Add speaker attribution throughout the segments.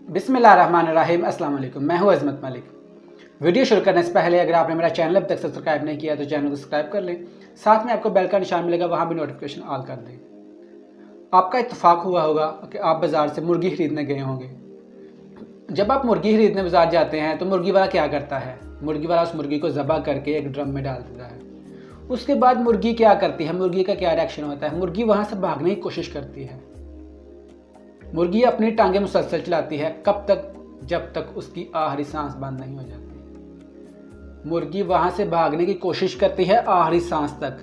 Speaker 1: बिस्मिल्लाहिर्रहमानिर्रहीम। अस्सलाम वालेकुम। मैं हूं अज़मत मलिक। वीडियो शुरू करने से पहले अगर आपने मेरा चैनल अब तक सब्सक्राइब नहीं किया तो चैनल को सब्सक्राइब कर लें। साथ में आपको बेल का निशान मिलेगा, वहां भी नोटिफिकेशन ऑल कर दें। आपका इत्तेफाक हुआ होगा कि आप बाज़ार से मुर्गी खरीदने गए होंगे। जब आप मुर्गी खरीदने बाज़ार जाते हैं तो मुर्गी वाला क्या करता है? मुर्गी वाला उस मुर्गी को ज़बह करके एक ड्रम में डाल देता है। उसके बाद मुर्गी क्या करती है? मुर्गी का क्या रिएक्शन होता है? मुर्गी वहाँ से भागने की कोशिश करती है। मुर्गी अपनी टांगें मुसलसल चलाती है। कब तक? जब तक उसकी आखिरी सांस बंद नहीं हो जाती। मुर्गी वहाँ से भागने की कोशिश करती है आखिरी सांस तक।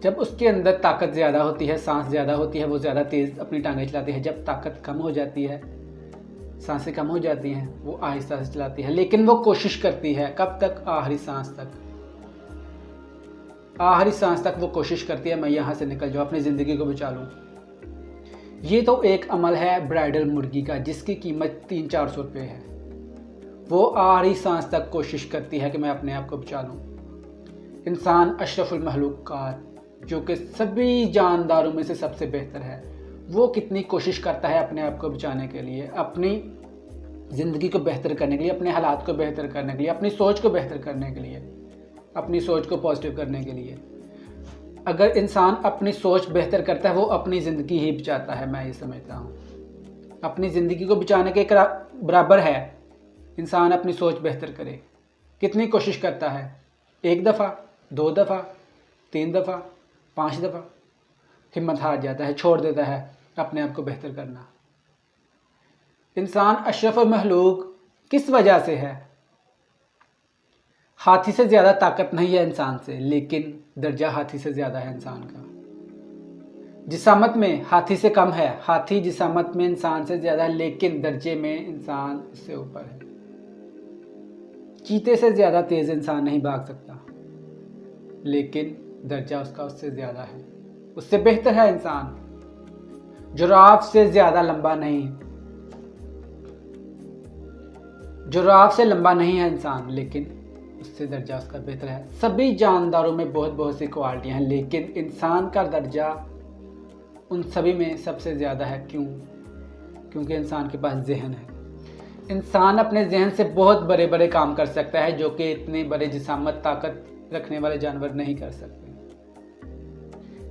Speaker 1: जब उसके अंदर ताकत ज़्यादा होती है, सांस ज़्यादा होती है, वो ज़्यादा तेज़ अपनी टांगें चलाती है। जब ताकत कम हो जाती है, सांसें कम हो जाती हैं, वो आहिस्ता से चलाती है, लेकिन वो कोशिश करती है। कब तक? आखिरी सांस तक। आखिरी सांस तक वो कोशिश करती है मैं यहाँ से निकल जाऊँ, अपनी ज़िंदगी को बचा लूँ। ये तो एक अमल है ब्राइडल मुर्गी का, जिसकी कीमत 300-400 रुपये है। वो आखिरी सांस तक कोशिश करती है कि मैं अपने आप को बचा लूँ। इंसान अशरफुल महलूकात, जो कि सभी जानदारों में से सबसे बेहतर है, वो कितनी कोशिश करता है अपने आप को बचाने के लिए, अपनी ज़िंदगी को बेहतर करने के लिए, अपने हालात को बेहतर करने के लिए, अपनी सोच को बेहतर करने के लिए, अपनी सोच को पॉजिटिव करने के लिए। अगर इंसान अपनी सोच बेहतर करता है, वो अपनी ज़िंदगी ही बचाता है। मैं ये समझता हूँ अपनी ज़िंदगी को बचाने के बराबर है इंसान अपनी सोच बेहतर करे। कितनी कोशिश करता है? 1 दफ़ा, 2 दफ़ा, 3 दफ़ा, 5 दफ़ा, हिम्मत हार जाता है, छोड़ देता है अपने आप को बेहतर करना। इंसान अशरफ महलूक किस वजह से है? हाथी से ज़्यादा ताकत नहीं है इंसान से, लेकिन दर्जा हाथी से ज़्यादा है इंसान का। जिसामत में हाथी से कम है, हाथी जिसामत में इंसान से ज़्यादा है, लेकिन दर्जे में इंसान उससे ऊपर है। चीते से ज़्यादा तेज़ इंसान नहीं भाग सकता, लेकिन दर्जा उसका उससे ज़्यादा है, उससे बेहतर है इंसान। जिराफ से ज़्यादा लंबा नहीं, जिराफ से लंबा नहीं है इंसान, लेकिन उससे दर्जा उसका बेहतर है। सभी जानदारों में बहुत बहुत सी क्वालिटियाँ हैं, लेकिन इंसान का दर्जा उन सभी में सबसे ज़्यादा है। क्यों? क्योंकि इंसान के पास जहन है। इंसान अपने जहन से बहुत बड़े बड़े काम कर सकता है, जो कि इतने बड़े जिसामत ताकत रखने वाले जानवर नहीं कर सकते।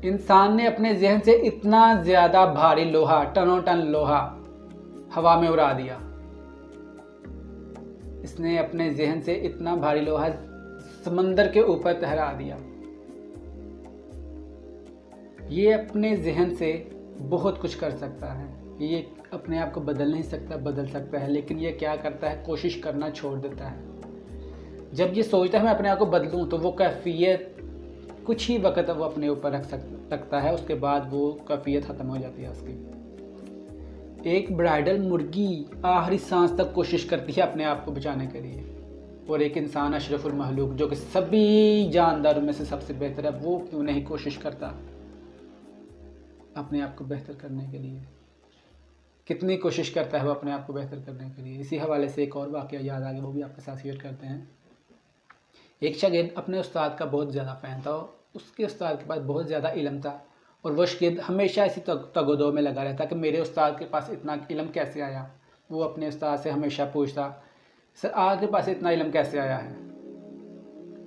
Speaker 1: इंसान ने अपने जहन से इतना ज़्यादा भारी लोहा, टनों टन लोहा हवा में उड़ा दिया। इसने अपने जहन से इतना भारी लोहा समंदर के ऊपर तहरा दिया। ये अपने जहन से बहुत कुछ कर सकता है। ये अपने आप को बदल नहीं सकता, बदल सकता है, लेकिन ये क्या करता है? कोशिश करना छोड़ देता है। जब ये सोचता है मैं अपने आप को बदलूं, तो वो कैफियत कुछ ही वक्त वो अपने ऊपर रखता है, उसके बाद वो कैफियत ख़त्म हो जाती है उसकी। एक ब्राइडल मुर्गी आखिरी सांस तक कोशिश करती है अपने आप को बचाने के लिए, और एक इंसान अशरफुल महलूक, जो कि सभी जानदारों में से सबसे बेहतर है, वो क्यों नहीं कोशिश करता अपने आप को बेहतर करने के लिए? कितनी कोशिश करता है वो अपने आप को बेहतर करने के लिए। इसी हवाले से एक और वाक़या याद आ गया, वो भी आपके साथ शेयर करते हैं। एक शागिर्द अपने उस्ताद का बहुत ज़्यादा फ़ैन था। उसके उस्ताद के पास बहुत ज़्यादा इल्म था, और वह शागिर्द हमेशा इसी तगोदो में लगा रहता कि मेरे उस्ताद के पास इतना इल्म कैसे आया। वो अपने उस्ताद से हमेशा पूछता, सर आपके पास इतना इल्म कैसे आया है?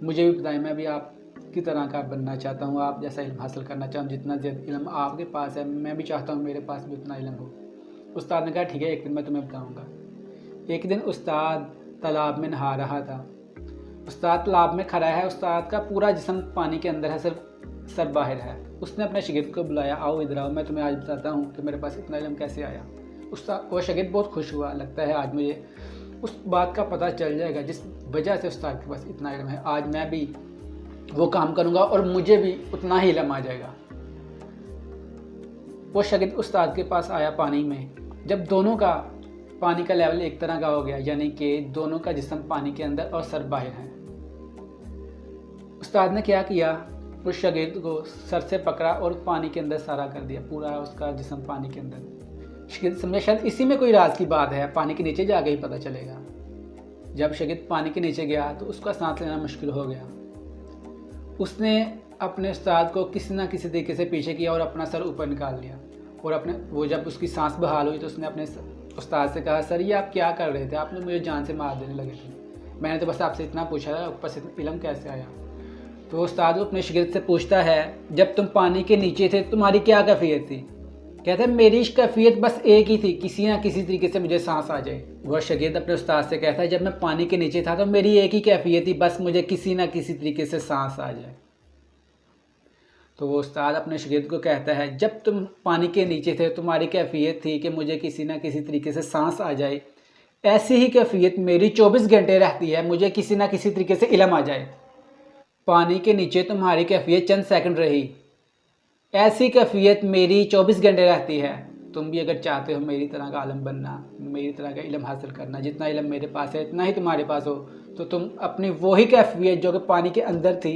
Speaker 1: मुझे भी बताएं, मैं भी आपकी तरह का बनना चाहता हूँ, आप जैसा इल्म हासिल करना चाहता हूँ। जितना ज़्यादा इल्म आपके पास है, मैं भी चाहता हूँ मेरे पास भी उतना इल्म हो। उस्ताद ने कहा ठीक है, एक दिन मैं तुम्हें बताऊँगा। एक दिन उस्ताद तालाब में नहा रहा था। उस्ताद तालाब में खड़ा है, उस्ताद का पूरा जिस्म पानी के अंदर है, सिर्फ सर बाहर है। उसने अपने शागिर्द को बुलाया, आओ इधर आओ, मैं तुम्हें आज बताता हूँ कि मेरे पास इतना इल्म कैसे आया। उस्ताद वो शागिर्द बहुत खुश हुआ, लगता है आज मुझे उस बात का पता चल जाएगा जिस वजह से उस्ताद के पास इतना इल्म है। आज मैं भी वो काम करूँगा और मुझे भी उतना ही इल्म आ जाएगा। वो शागिर्द उस्ताद के पास आया पानी में। जब दोनों का पानी का लेवल एक तरह का हो गया, यानी कि दोनों का जिस्म पानी के अंदर और सर बाहर है, उस्ताद ने क्या किया? उस शागिर्द को सर से पकड़ा और पानी के अंदर सारा कर दिया, पूरा उसका जिस्म पानी के अंदर। शागिर्द समझा शायद इसी में कोई राज की बात है, पानी के नीचे जाके ही पता चलेगा। जब शागिर्द पानी के नीचे गया तो उसका सांस लेना मुश्किल हो गया। उसने अपने उस्ताद को किसी ना किसी तरीके से पीछे किया और अपना सर ऊपर निकाल लिया, और अपने वो जब उसकी सांस बहाल हुई तो उसने अपने उस्ताद से कहा, सर ये आप क्या कर रहे थे, आपने मुझे जान से मार देने लगे थे, मैंने तो बस आपसे इतना पूछा था, ऊपर से इल्म कैसे आया। तो उस्ताद अपने शागिर्द से पूछता है, जब तुम पानी के नीचे थे तुम्हारी क्या कैफियत थी। कहता है, मेरी कैफियत बस एक ही थी, किसी ना किसी तरीके से मुझे सांस आ जाए। वह शागिर्द अपने उस्ताद से कहता है, जब मैं पानी के नीचे था तो मेरी एक ही कैफियत थी, बस मुझे किसी ना किसी तरीके से सांस आ जाए। तो वो उस्ताद अपने शागिर्द को कहता है, जब तुम पानी के नीचे थे तुम्हारी कैफियत थी कि मुझे किसी ना किसी तरीके से सांस आ जाए, ऐसी ही कैफियत मेरी 24 घंटे रहती है, मुझे किसी ना किसी तरीके से इल्म आ जाए। पानी के नीचे तुम्हारी कैफियत चंद सेकंड रही, ऐसी कैफियत मेरी 24 घंटे रहती है। तुम भी अगर चाहते हो मेरी तरह का आलम बनना, मेरी तरह का इल्म हासिल करना, जितना इल्म मेरे पास है इतना ही तुम्हारे पास हो, तो तुम अपनी वही कैफियत जो कि पानी के अंदर थी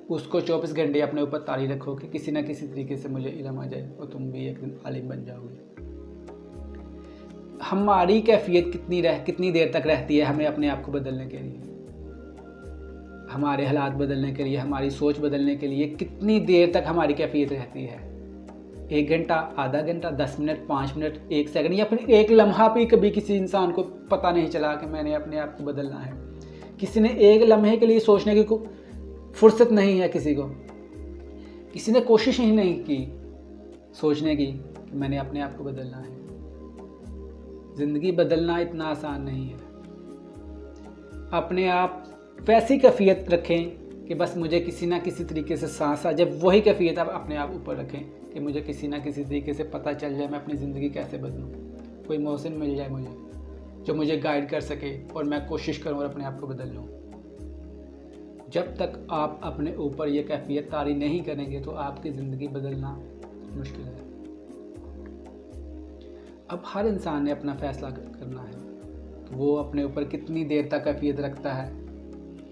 Speaker 1: उसको 24 घंटे अपने ऊपर तारी रखो कि किसी ना किसी तरीके से मुझे इल्म आ जाए और तुम भी एक दिन आलिम बन जाओगे। हमारी कैफियत कितनी देर तक रहती है हमें अपने आप को बदलने के लिए, हमारे हालात बदलने के लिए, हमारी सोच बदलने के लिए कितनी देर तक हमारी कैफियत रहती है। 1 घंटा, आधा घंटा, 10 मिनट, 5 मिनट, 1 सेकंड या फिर 1 लम्हा भी कभी किसी इंसान को पता नहीं चला कि मैंने अपने आप को बदलना है। किसी ने 1 लम्हे के लिए सोचने की फुर्सत नहीं है, किसी ने कोशिश ही नहीं की सोचने की कि मैंने अपने आप को बदलना है। ज़िंदगी बदलना इतना आसान नहीं है। अपने आप वैसी कैफियत रखें कि बस मुझे किसी ना किसी तरीके से सांस आ जाए, वही कैफियत आप अपने आप ऊपर रखें कि मुझे किसी ना किसी तरीके से पता चल जाए मैं अपनी ज़िंदगी कैसे बदलूं। कोई मोहसिन मिल जाए मुझे जो मुझे गाइड कर सके और मैं कोशिश करूं और अपने आप को बदल लूं। जब तक आप अपने ऊपर ये कैफियत तारी नहीं करेंगे तो आपकी ज़िंदगी बदलना मुश्किल है। अब हर इंसान ने अपना फ़ैसला करना है कि वो अपने ऊपर कितनी देर तक कैफियत रखता है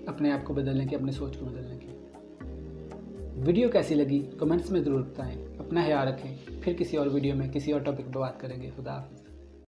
Speaker 1: अपने आप को बदलने की, अपनी सोच को बदलने की। वीडियो कैसी लगी कमेंट्स में ज़रूर बताएं। अपना ख्याल रखें। फिर किसी और वीडियो में किसी और टॉपिक पर बात करेंगे। खुदा हाफ़िज़।